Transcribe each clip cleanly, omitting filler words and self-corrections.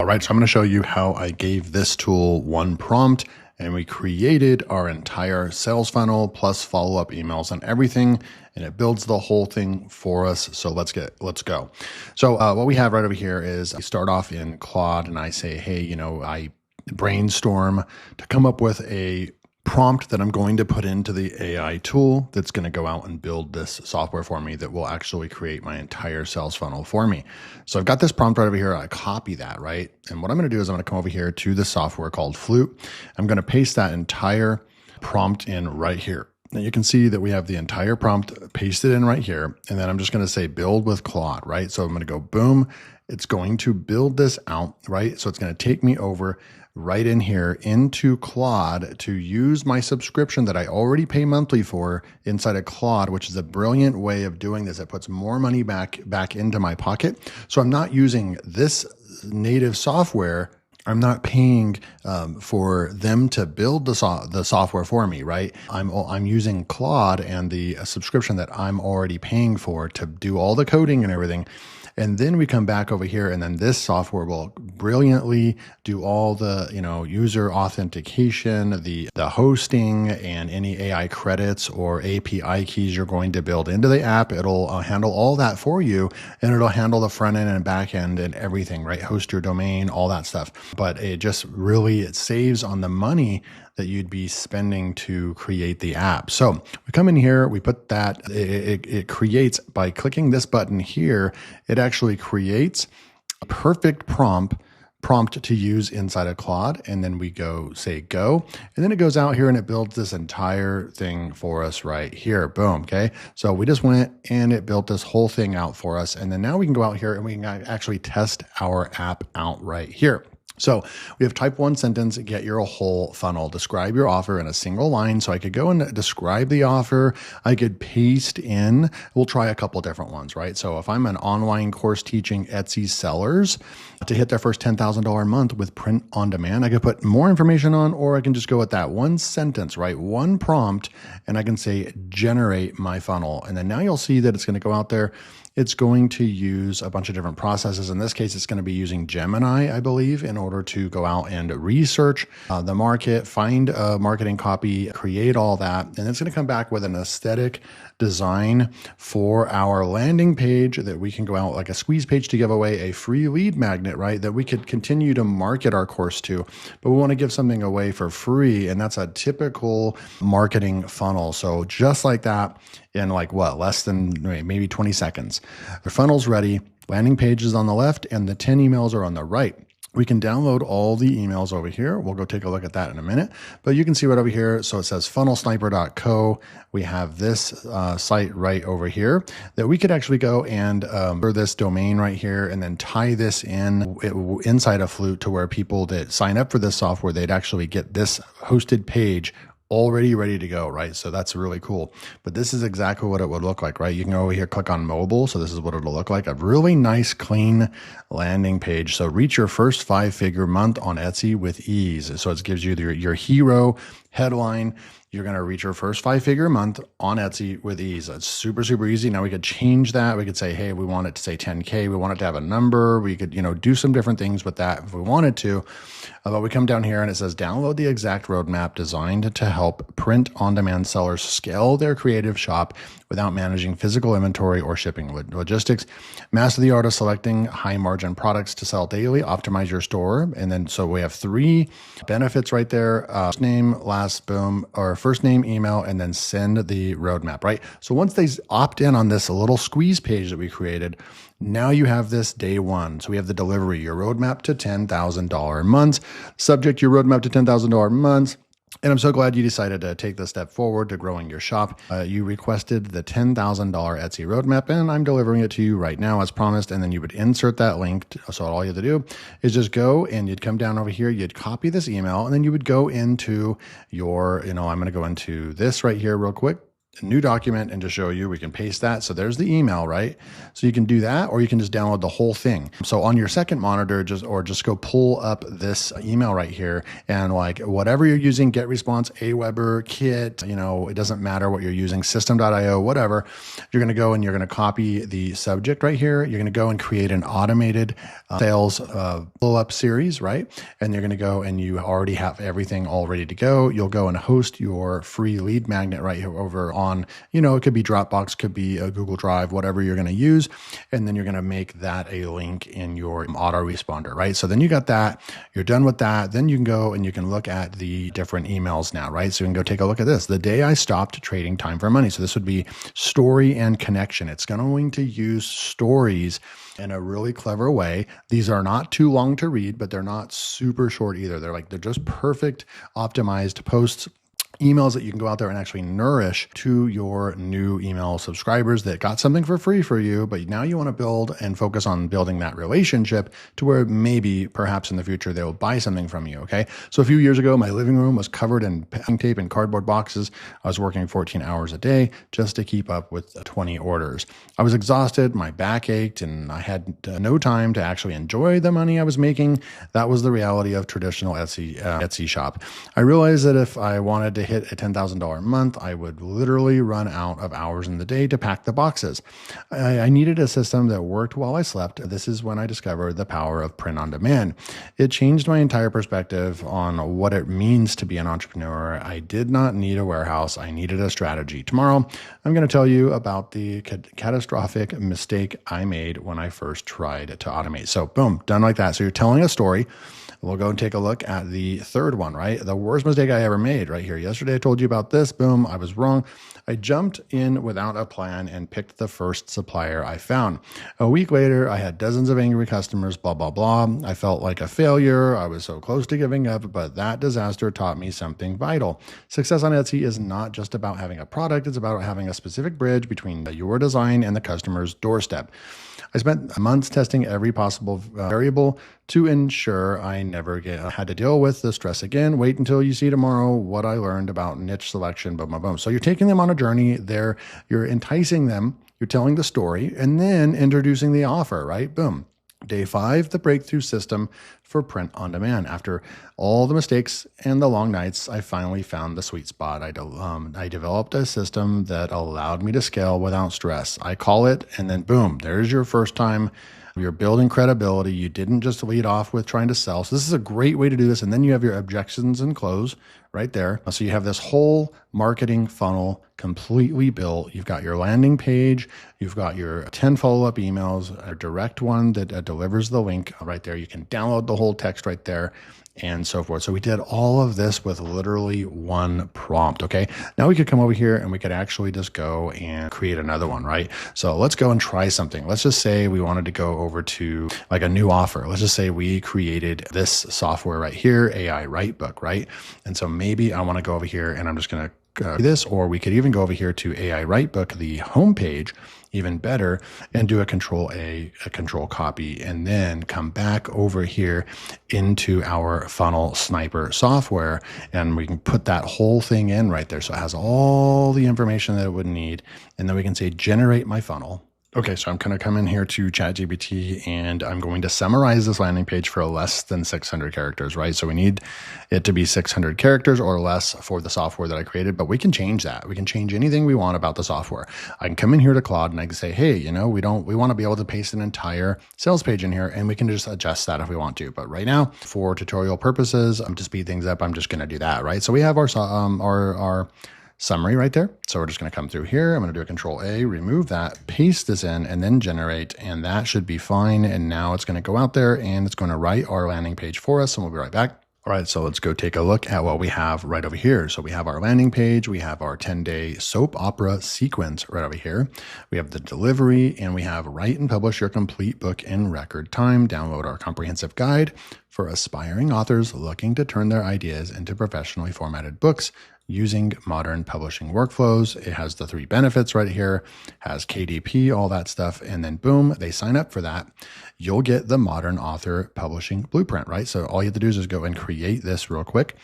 All right, so I'm going to show you how I gave this tool one prompt and we created our entire sales funnel plus follow-up emails and everything, and it builds the whole thing for us. So let's go. So what we have right over here is I start off in Claude and I say, hey, I brainstorm to come up with a prompt that I'm going to put into the AI tool that's going to go out and build this software for me that will actually create my entire sales funnel for me. So I've got this prompt right over here. I copy that, right? And what I'm going to do is I'm going to come over here to the software called Flute. I'm going to paste that entire prompt in right here. Now you can see that we have the entire prompt pasted in right here. And then I'm just going to say build with Claude, right? So I'm going to go boom. It's going to build this out, right? So it's going to take me over right in here into Claude to use my subscription that I already pay monthly for inside of Claude, which is a brilliant way of doing this. It puts more money back into my pocket. So I'm not using this native software. I'm not paying for them to build the software for me, right? I'm using Claude and the subscription that I'm already paying for to do all the coding and everything. And then we come back over here and then this software will brilliantly do all the, user authentication, the hosting and any AI credits or API keys you're going to build into the app. It'll handle all that for you, and it'll handle the front end and back end and everything, right? Host your domain, all that stuff. But it saves on the money that you'd be spending to create the app. So we come in here, we put that, it creates, by clicking this button here, it actually creates a perfect prompt to use inside of Claude. And then we say go, and then it goes out here and it builds this entire thing for us right here. Boom. Okay. So we just went and it built this whole thing out for us. And then now we can go out here and we can actually test our app out right here. So we have type 1 sentence, get your whole funnel, describe your offer in a single line. So I could go and describe the offer. I could paste in, we'll try a couple different ones, right? So if I'm an online course teaching Etsy sellers to hit their first $10,000 month with print on demand, I could put more information on, or I can just go with that one sentence, right? One prompt, and I can say, generate my funnel. And then now you'll see that it's going to go out there. It's going to use a bunch of different processes. In this case, it's going to be using Gemini, I believe, in order to go out and research the market, find a marketing copy, create all that. And it's going to come back with an aesthetic design for our landing page that we can go out like a squeeze page to give away a free lead magnet, right? That we could continue to market our course to, but we want to give something away for free. And that's a typical marketing funnel. So just like that, in less than maybe 20 seconds. The funnel's ready, landing page is on the left, and the 10 emails are on the right. We can download all the emails over here. We'll go take a look at that in a minute, but you can see right over here. So it says funnelsniper.co. We have this site right over here that we could actually go and for this domain right here, and then tie this inside of Flute to where people that sign up for this software, they'd actually get this hosted page already ready to go, right? So that's really cool. But this is exactly what it would look like, right? You can go over here, click on mobile. So this is what it'll look like. A really nice, clean landing page. So reach your first 5-figure month on Etsy with ease. So it gives you your hero headline. You're going to reach your first 5-figure month on Etsy with ease. It's super, super easy. Now we could change that. We could say, hey, we want it to say 10K. We want it to have a number. We could, do some different things with that if we wanted to. But we come down here and it says download the exact roadmap designed to help print on-demand sellers scale their creative shop without managing physical inventory or shipping logistics. Master the art of selecting high-margin products to sell daily. Optimize your store. And then so we have 3 benefits right there. First name, last boom, or first name, email, and then send the roadmap, right? So once they opt in on this little squeeze page that we created, now you have this day 1. So we have the delivery, your roadmap to $10,000 months, subject your roadmap to $10,000 months. And I'm so glad you decided to take the step forward to growing your shop. You requested the $10,000 Etsy roadmap, and I'm delivering it to you right now as promised. And then you would insert that link. So all you have to do is just go and you'd come down over here, you'd copy this email, and then you would go into your, I'm going to go into this right here real quick. a new document and just show you, we can paste that. So there's the email, right? So you can do that, or you can just download the whole thing. So on your second monitor, just go pull up this email right here, and like whatever you're using, GetResponse, Aweber, Kit, it doesn't matter what you're using, system.io, whatever, you're going to go and you're going to copy the subject right here. You're going to go and create an automated sales blow-up series, right? And you're going to go and you already have everything all ready to go. You'll go and host your free lead magnet right here over on, it could be Dropbox, could be a Google Drive, whatever you're going to use. And then you're going to make that a link in your autoresponder, right? So then you got that, you're done with that. Then you can go and you can look at the different emails now, right? So you can go take a look at this. The day I stopped trading time for money. So this would be story and connection. It's going to use stories in a really clever way. These are not too long to read, but they're not super short either. They're just perfect optimized posts, emails that you can go out there and actually nourish to your new email subscribers that got something for free for you, but now you want to build and focus on building that relationship to where maybe perhaps in the future they will buy something from you. Okay. So a few years ago, my living room was covered in packing tape and cardboard boxes. I was working 14 hours a day just to keep up with 20 orders. I was exhausted, my back ached, and I had no time to actually enjoy the money I was making. That was the reality of traditional Etsy shop. I realized that if I wanted to hit a $10,000 a month, I would literally run out of hours in the day to pack the boxes. I needed a system that worked while I slept. This is when I discovered the power of print on demand. It changed my entire perspective on what it means to be an entrepreneur. I did not need a warehouse. I needed a strategy. Tomorrow, I'm going to tell you about the catastrophic mistake I made when I first tried to automate. So boom, done like that. So you're telling a story. We'll go and take a look at the third one, right? The worst mistake I ever made right here. Yesterday, I told you about this. Boom, I was wrong. I jumped in without a plan and picked the first supplier I found. A week later, I had dozens of angry customers, blah, blah, blah. I felt like a failure. I was so close to giving up, but that disaster taught me something vital. Success on Etsy is not just about having a product. It's about having a specific bridge between your design and the customer's doorstep. I spent months testing every possible variable to ensure I never had to deal with the stress again. Wait until you see tomorrow what I learned about niche selection, boom, boom, boom. So you're taking them on a journey there. You're enticing them. You're telling the story and then introducing the offer, right? Boom. Day 5, the breakthrough system for print on demand. After all the mistakes and the long nights, I finally found the sweet spot. I developed a system that allowed me to scale without stress. I call it, and then boom, there's your first time. You're building credibility. You didn't just lead off with trying to sell. So this is a great way to do this. And then you have your objections and close right there. So you have this whole marketing funnel completely built. You've got your landing page. You've got your 10 follow-up emails, a direct one that delivers the link right there. You can download the whole text right there, and so forth. So we did all of this with literally one prompt. Okay. Now we could come over here and we could actually just go and create another one, right? So let's go and try something. Let's just say we wanted to go over to like a new offer. Let's just say we created this software right here, AI Writebook, right? And so maybe I want to go over here and I'm just going to do this, or we could even go over here to AI Writebook, the homepage, even better, and do a control copy, and then come back over here into our funnel sniper software, and we can put that whole thing in right there. So it has all the information that it would need, and then we can say generate my funnel. Okay, so I'm going to come in here to ChatGPT and I'm going to summarize this landing page for less than 600 characters, right? So we need it to be 600 characters or less for the software that I created, but we can change that. We can change anything we want about the software. I can come in here to Claude and I can say, hey, we want to be able to paste an entire sales page in here, and we can just adjust that if we want to. But right now, for tutorial purposes, to speed things up, I'm just going to do that, right? So we have our summary right there. So we're just going to come through here. I'm going to do a Control A, remove that, paste this in, and then generate, and that should be fine. And now it's going to go out there and it's going to write our landing page for us, and we'll be right back. All right, so let's go take a look at what we have right over here. So we have our landing page, we have our 10-day soap opera sequence right over here. We have the delivery, and we have write and publish your complete book in record time. Download our comprehensive guide for aspiring authors looking to turn their ideas into professionally formatted books using modern publishing workflows. It has the 3 benefits right here, has KDP, all that stuff. And then boom, they sign up for that. You'll get the modern author publishing blueprint, right? So all you have to do is just go and create this real quick.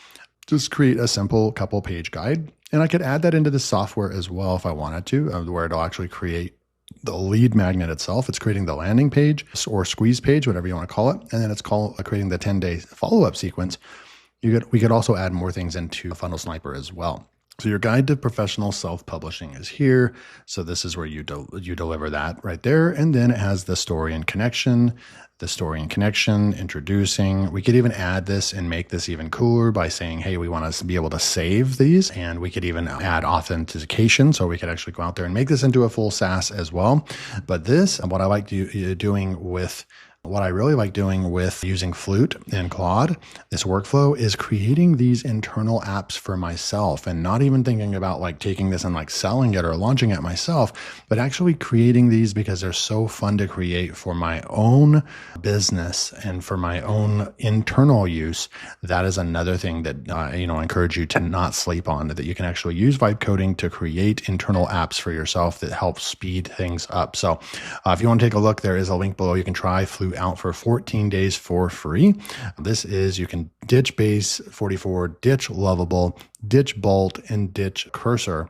Just create a simple couple page guide. And I could add that into the software as well if I wanted to, where it'll actually create the lead magnet itself. It's creating the landing page or squeeze page, whatever you want to call it. And then it's creating the 10-day follow-up sequence. We could also add more things into Funnel Sniper as well. So your guide to professional self-publishing is here. So this is where you deliver that right there. And then it has the story and connection, introducing. We could even add this and make this even cooler by saying, hey, we want to be able to save these. And we could even add authentication. So we could actually go out there and make this into a full SaaS as well. But this, what I like doing with what I really like doing with using Flute and Claude, this workflow, is creating these internal apps for myself and not even thinking about like taking this and like selling it or launching it myself, but actually creating these because they're so fun to create for my own business and for my own internal use. That is another thing that, I encourage you to not sleep on, that you can actually use vibe coding to create internal apps for yourself that help speed things up. So if you want to take a look, there is a link below. You can try Flute out for 14 days for free. This is, you can ditch base 44, ditch lovable, ditch bolt, and ditch cursor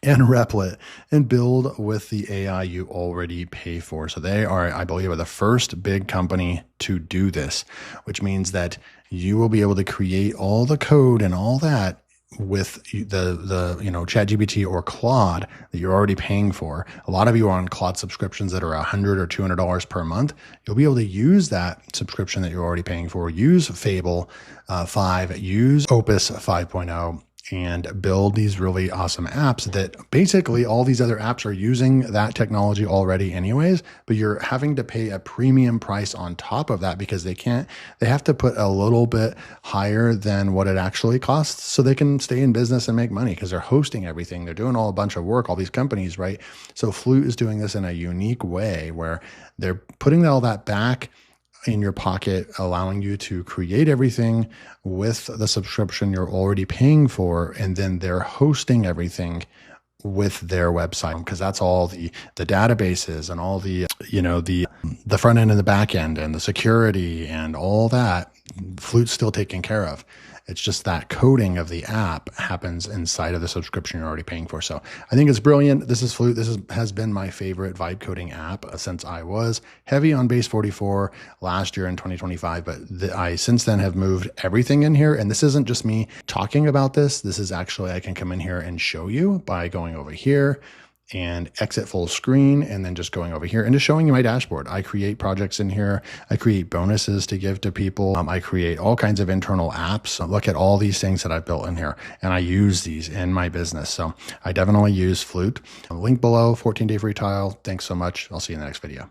and replit and build with the AI you already pay for. So they are, I believe, the first big company to do this, which means that you will be able to create all the code and all that with the ChatGPT or Claude that you're already paying for. A lot of you are on Claude subscriptions that are $100 or $200 per month. You'll be able to use that subscription that you're already paying for, use Fable 5, use Opus 5.0, and build these really awesome apps that basically all these other apps are using that technology already anyways, but you're having to pay a premium price on top of that because they have to put a little bit higher than what it actually costs so they can stay in business and make money because they're hosting everything. They're doing a bunch of work, all these companies, right? So Flute is doing this in a unique way where they're putting all that back in your pocket, allowing you to create everything with the subscription you're already paying for, and then they're hosting everything with their website, because that's all the databases and all the the front end and the back end and the security and all that. Flute's still taken care of. It's just that coding of the app happens inside of the subscription you're already paying for. So I think it's brilliant. This is Flute. This has been my favorite vibe coding app since I was heavy on base 44 last year in 2025. But I since then have moved everything in here. And this isn't just me talking about this. This is actually, I can come in here and show you by going over here and exit full screen and then just going over here and just showing you my dashboard. I create projects in here. I create bonuses to give to people. I create all kinds of internal apps. Look at all these things that I've built in here, and I use these in my business. So I definitely use Flute. Link below, 14-day free trial. Thanks so much. I'll see you in the next video.